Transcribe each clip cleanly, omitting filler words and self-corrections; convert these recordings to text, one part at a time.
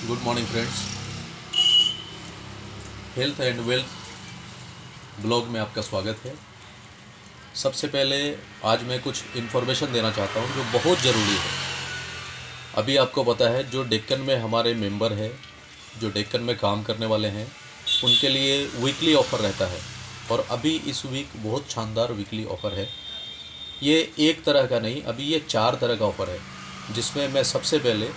Good morning friends, health and wealth blog में आपका स्वागत है। सबसे पहले आज मैं कुछ इन्फॉर्मेशन देना चाहता हूं जो बहुत ज़रूरी है। अभी आपको पता है जो डेक्कन में हमारे मेंबर हैं, जो डेक्कन में काम करने वाले हैं, उनके लिए वीकली ऑफ़र रहता है। और अभी इस वीक बहुत शानदार वीकली ऑफ़र है। ये एक तरह का नहीं, अभी ये 4 तरह का ऑफ़र है, जिसमें मैं सबसे पहले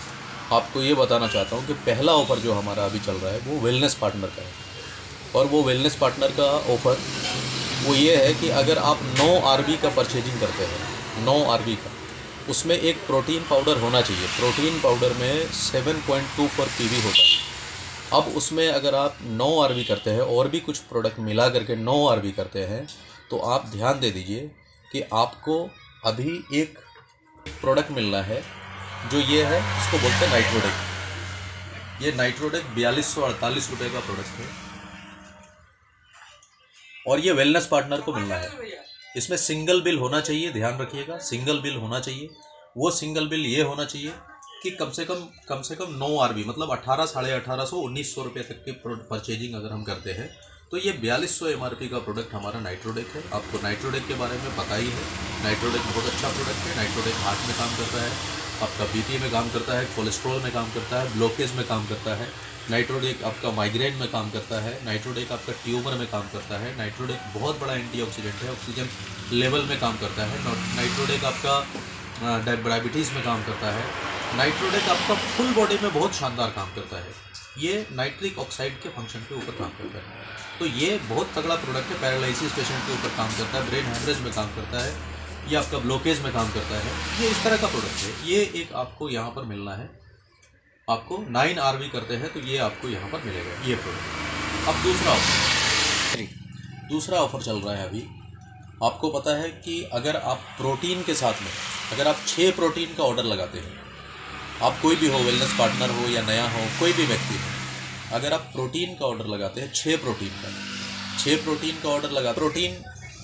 आपको ये बताना चाहता हूँ कि पहला ऑफ़र जो हमारा अभी चल रहा है वो वेलनेस पार्टनर का है। और वो वेलनेस पार्टनर का ऑफ़र वो ये है कि अगर आप 9 आरबी का परचेजिंग करते हैं, 9 आरबी का, उसमें एक प्रोटीन पाउडर होना चाहिए। प्रोटीन पाउडर में 7.24 पीवी होता है। अब उसमें अगर आप 9 आरबी करते हैं और भी कुछ प्रोडक्ट मिला करके 9 आरबी करते हैं, तो आप ध्यान दे दीजिए कि आपको अभी एक प्रोडक्ट मिलना है जो ये है, इसको बोलते हैं नाइट्रोडेक। ये नाइट्रोडेक 4248 रुपये का प्रोडक्ट है और ये वेलनेस पार्टनर को मिलना है। इसमें सिंगल बिल होना चाहिए, ध्यान रखिएगा, सिंगल बिल होना चाहिए। वो सिंगल बिल ये होना चाहिए कि कम से कम 9 आरबी, मतलब 18, 1850, 1900 रुपये तक की परचेजिंग अगर हम करते हैं तो ये 4200 एमआरपी का प्रोडक्ट हमारा नाइट्रोडेक है। आपको नाइट्रोडेक के बारे में पता ही है। नाइट्रोडेक बहुत अच्छा प्रोडक्ट है। नाइट्रोडेक हार्ट में काम करता है, आपका बीपी में काम करता है, कोलेस्ट्रॉल में काम करता है, ब्लॉकेज में काम करता है। नाइट्रोडेक आपका माइग्रेन में काम करता है। नाइट्रोडेक आपका ट्यूमर में काम करता है। नाइट्रोडेक बहुत बड़ा एंटीऑक्सीडेंट है, ऑक्सीजन लेवल में काम करता है। नाइट्रोडेक आपका डायबिटीज़ में काम करता है। नाइट्रोडेक आपका फुल बॉडी में बहुत शानदार काम करता है। ये नाइट्रिक ऑक्साइड के फंक्शन के ऊपर काम करता है। तो ये बहुत तगड़ा प्रोडक्ट है। पैरालिसिस पेशेंट के ऊपर काम करता है, ब्रेन हेमरेज में काम करता है, ये आपका ब्लॉकेज में काम करता है। ये इस तरह का प्रोडक्ट है। ये एक आपको यहाँ पर मिलना है। आपको 9 आरबी करते हैं तो ये आपको यहाँ पर मिलेगा ये प्रोडक्ट। अब दूसरा ऑफ़र चल रहा है अभी। आपको पता है कि अगर आप प्रोटीन के साथ में, अगर आप 6 प्रोटीन का ऑर्डर लगाते हैं, आप कोई भी हो, वेलनेस पार्टनर हो या नया हो, कोई भी व्यक्ति हो, अगर आप प्रोटीन का ऑर्डर लगाते हैं, 6 प्रोटीन का ऑर्डर लगा, प्रोटीन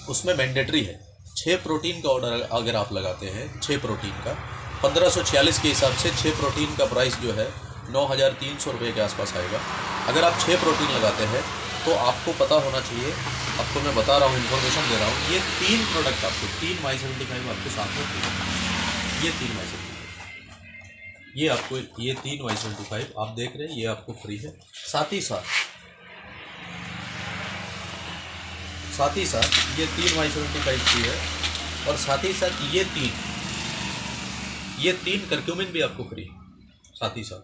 उसमें मैंडेटरी है। 6 प्रोटीन का ऑर्डर अगर आप लगाते हैं, 6 प्रोटीन का 1546 के हिसाब से 6 प्रोटीन का प्राइस जो है 9300 रुपये के आसपास आएगा। अगर आप 6 प्रोटीन लगाते हैं तो आपको पता होना चाहिए, आपको मैं बता रहा हूँ, इन्फॉर्मेशन दे रहा हूँ, ये 3 प्रोडक्ट आपको 3 My75 आपके साथ में फ्री है। ये 3 My75, ये आपको ये 3 My75 आप देख रहे हैं, ये आपको फ्री है। साथ ही साथ ये 3 My75 फ्री है। और साथ ही साथ ये तीन करक्यूमिन भी आपको फ्री है साथ ही साथ।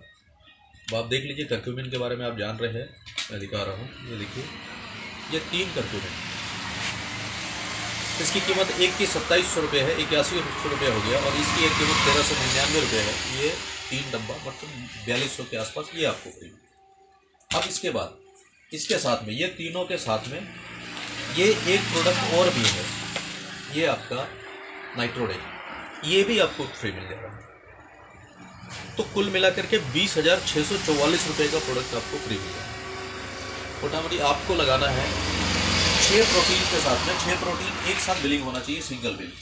अब आप देख लीजिए, करक्यूमिन के बारे में आप जान रहे हैं, मैं दिखा रहा हूँ, ये देखिए, ये 3 करक्यूमिन, इसकी कीमत एक की 2700 रुपये है, 8100 रुपये हो गया, और इसकी एक कीमत 1399 रुपये है। ये 3 डब्बा मतलब 4200 के आसपास ये आपको फ्री। अब इसके बाद इसके साथ में, ये तीनों के साथ में ये एक प्रोडक्ट और भी है, ये आपका नाइट्रोडेक, ये भी आपको फ्री मिल जाएगा। तो कुल मिलाकर के 20,644 रुपये का प्रोडक्ट आपको फ्री मिल जाएगा। मोटामोटी आपको लगाना है 6 प्रोटीन के साथ में, 6 प्रोटीन एक साथ बिलिंग होना चाहिए, सिंगल बिल।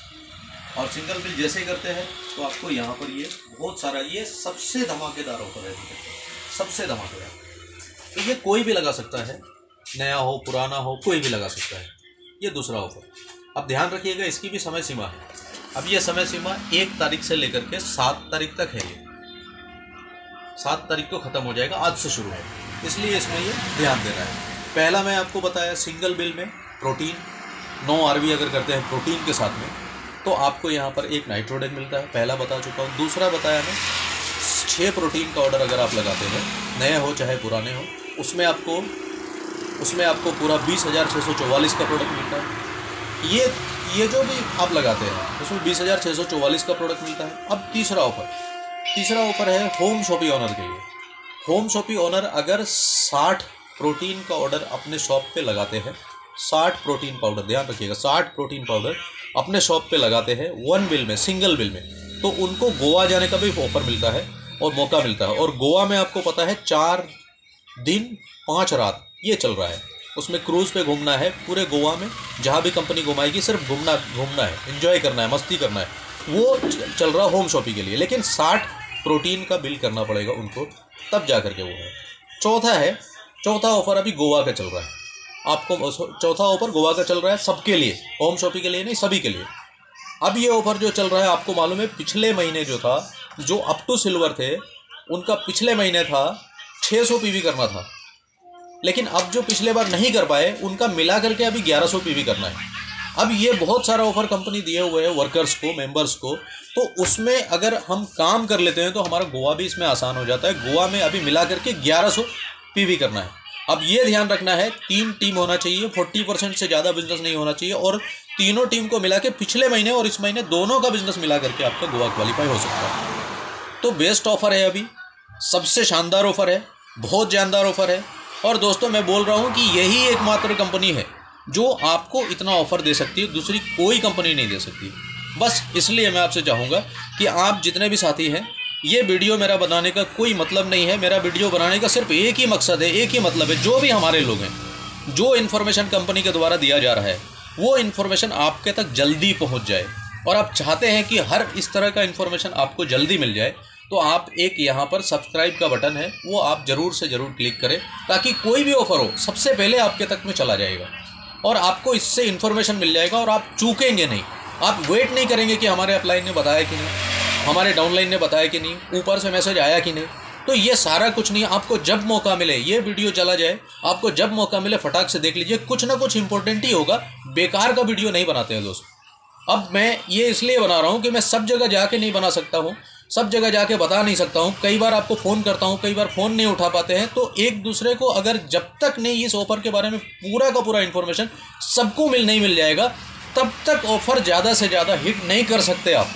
और सिंगल बिल जैसे ही करते हैं तो आपको यहाँ पर ये बहुत सारा, ये सबसे धमाकेदार ऑफर है, सबसे धमाकेदार। तो ये कोई भी लगा सकता है, नया हो पुराना हो, कोई भी लगा सकता है। ये दूसरा ऑफर। अब ध्यान रखिएगा, इसकी भी समय सीमा है। अब ये समय सीमा 1 तारीख से लेकर के 7 तारीख तक है। ये 7 तारीख को ख़त्म हो जाएगा, आज से शुरू है, इसलिए इसमें ये ध्यान देना है। पहला मैं आपको बताया, सिंगल बिल में प्रोटीन 9 आरबी अगर करते हैं प्रोटीन के साथ में, तो आपको यहाँ पर एक नाइट्रोडेक मिलता है, पहला बता चुका हूँ। दूसरा बताया मैं, 6 प्रोटीन का ऑर्डर अगर आप लगाते हैं, नए हो चाहे पुराने हो, उसमें आपको पूरा 20,644 का प्रोडक्ट मिलता है। ये जो भी आप लगाते हैं उसमें 20,644 का प्रोडक्ट मिलता है। अब तीसरा ऑफर है होम शॉपी ओनर के लिए। होम शॉपी ओनर अगर 60 प्रोटीन का ऑर्डर अपने शॉप पे लगाते हैं, 60 प्रोटीन पाउडर, ध्यान रखिएगा, 60 प्रोटीन पाउडर अपने शॉप पे लगाते हैं 1 बिल में, सिंगल बिल में, तो उनको गोवा जाने का भी ऑफर मिलता है और मौका मिलता है। और गोवा में आपको पता है 4 दिन 5 रात ये चल रहा है। उसमें क्रूज़ पे घूमना है पूरे गोवा में, जहाँ भी कंपनी घुमाएगी सिर्फ घूमना है, एंजॉय करना है, मस्ती करना है, वो चल रहा होम शॉपिंग के लिए। लेकिन 60 प्रोटीन का बिल करना पड़ेगा उनको तब जा करके वो है। चौथा ऑफर अभी गोवा का चल रहा है। आपको चौथा ऑफर गोवा का चल रहा है सबके लिए, होम शॉपिंग के लिए नहीं, सभी के लिए। अब ये ऑफर जो चल रहा है आपको मालूम है, पिछले महीने जो था, जो अप टू सिल्वर थे उनका पिछले महीने था 600 पीवी करना था, लेकिन अब जो पिछले बार नहीं कर पाए उनका मिला करके अभी 1100 पीवी करना है। अब ये बहुत सारा ऑफर कंपनी दिए हुए हैं वर्कर्स को, मेंबर्स को, तो उसमें अगर हम काम कर लेते हैं तो हमारा गोवा भी इसमें आसान हो जाता है। गोवा में अभी मिला करके 1100 पीवी करना है। अब ये ध्यान रखना है 3 टीम होना चाहिए, 40% से ज़्यादा बिजनेस नहीं होना चाहिए, और तीनों टीम को मिला के पिछले महीने और इस महीने दोनों का बिजनेस मिला करके आपका गोवा क्वालिफाई हो सकता है। तो बेस्ट ऑफर है, अभी सबसे शानदार ऑफर है, बहुत जानदार ऑफर है। और दोस्तों मैं बोल रहा हूँ कि यही एकमात्र कंपनी है जो आपको इतना ऑफर दे सकती है, दूसरी कोई कंपनी नहीं दे सकती। बस इसलिए मैं आपसे चाहूँगा कि आप जितने भी साथी हैं, ये वीडियो मेरा बनाने का कोई मतलब नहीं है, मेरा वीडियो बनाने का सिर्फ एक ही मकसद है, एक ही मतलब है, जो भी हमारे लोग हैं, जो इन्फॉर्मेशन कंपनी के द्वारा दिया जा रहा है वो इन्फॉर्मेशन आपके तक जल्दी पहुंच जाए। और आप चाहते हैं कि हर इस तरह का इन्फॉर्मेशन आपको जल्दी मिल जाए, तो आप एक यहाँ पर सब्सक्राइब का बटन है वो आप ज़रूर से ज़रूर क्लिक करें, ताकि कोई भी ऑफ़र हो सबसे पहले आपके तक में चला जाएगा और आपको इससे इन्फॉर्मेशन मिल जाएगा और आप चूकेंगे नहीं। आप वेट नहीं करेंगे कि हमारे अपलाइन ने बताया कि नहीं, हमारे डाउनलाइन ने बताया कि नहीं, ऊपर से मैसेज आया कि नहीं। तो ये सारा कुछ नहीं, आपको जब मौका मिले, ये वीडियो चला जाए, आपको जब मौका मिले फटाक से देख लीजिए, कुछ ना कुछ इंपॉर्टेंट ही होगा। बेकार का वीडियो नहीं बनाते हैं दोस्त। अब मैं ये इसलिए बना रहा हूँ कि मैं सब जगह जाके नहीं बना सकता हूँ, सब जगह जाके बता नहीं सकता हूँ। कई बार आपको फ़ोन करता हूँ, कई बार फ़ोन नहीं उठा पाते हैं। तो एक दूसरे को अगर जब तक नहीं इस ऑफ़र के बारे में पूरा का पूरा इन्फॉर्मेशन सबको नहीं मिल जाएगा, तब तक ऑफ़र ज़्यादा से ज़्यादा हिट नहीं कर सकते आप।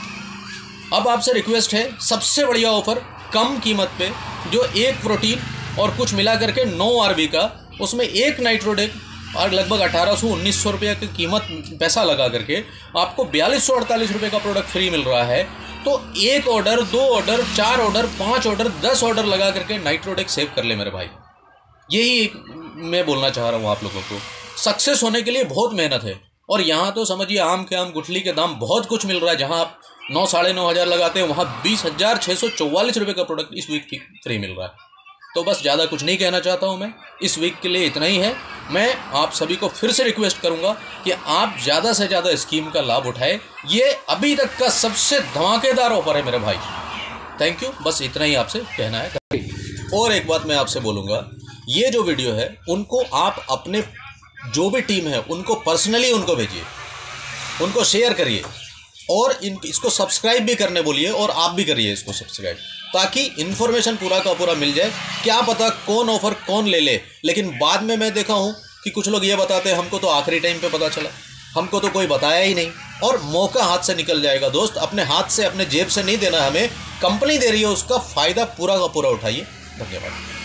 अब आपसे रिक्वेस्ट है, सबसे बढ़िया ऑफ़र कम कीमत पे, जो एक प्रोटीन और कुछ मिला करके 9 RB का, उसमें एक नाइट्रोडेक और लगभग 1800-1900 रुपये की कीमत पैसा लगा करके आपको 4248 रुपये का प्रोडक्ट फ्री मिल रहा है। तो 1 order, 2 order, 4 order, 5 order, 10 order लगा करके नाइट्रोडेक सेव कर ले मेरे भाई। यही मैं बोलना चाह रहा हूँ आप लोगों को। सक्सेस होने के लिए बहुत मेहनत है, और यहाँ तो समझिए आम के आम गुठली के दाम बहुत कुछ मिल रहा है। जहाँ आप 9-9.5 हज़ार लगाते हैं, वहाँ 20,644 रुपये का प्रोडक्ट इस वीक फ्री मिल रहा है। तो बस ज़्यादा कुछ नहीं कहना चाहता हूँ मैं, इस वीक के लिए इतना ही है। मैं आप सभी को फिर से रिक्वेस्ट करूँगा कि आप ज़्यादा से ज़्यादा स्कीम का लाभ उठाएं। ये अभी तक का सबसे धमाकेदार ऑफर है मेरे भाई। थैंक यू, बस इतना ही आपसे कहना है। और एक बात मैं आपसे बोलूँगा, ये जो वीडियो है उनको आप अपने जो भी टीम है उनको पर्सनली उनको भेजिए, उनको शेयर करिए, और इसको सब्सक्राइब भी करने बोलिए, और आप भी करिए इसको सब्सक्राइब, ताकि इन्फॉर्मेशन पूरा का पूरा मिल जाए। क्या पता कौन ऑफ़र कौन ले ले, लेकिन बाद में मैं देखा हूँ कि कुछ लोग ये बताते हैं हमको तो आखिरी टाइम पे पता चला, हमको तो कोई बताया ही नहीं, और मौका हाथ से निकल जाएगा। दोस्त, अपने हाथ से, अपने जेब से नहीं देना, हमें कंपनी दे रही है, उसका फ़ायदा पूरा का पूरा उठाइए। धन्यवाद।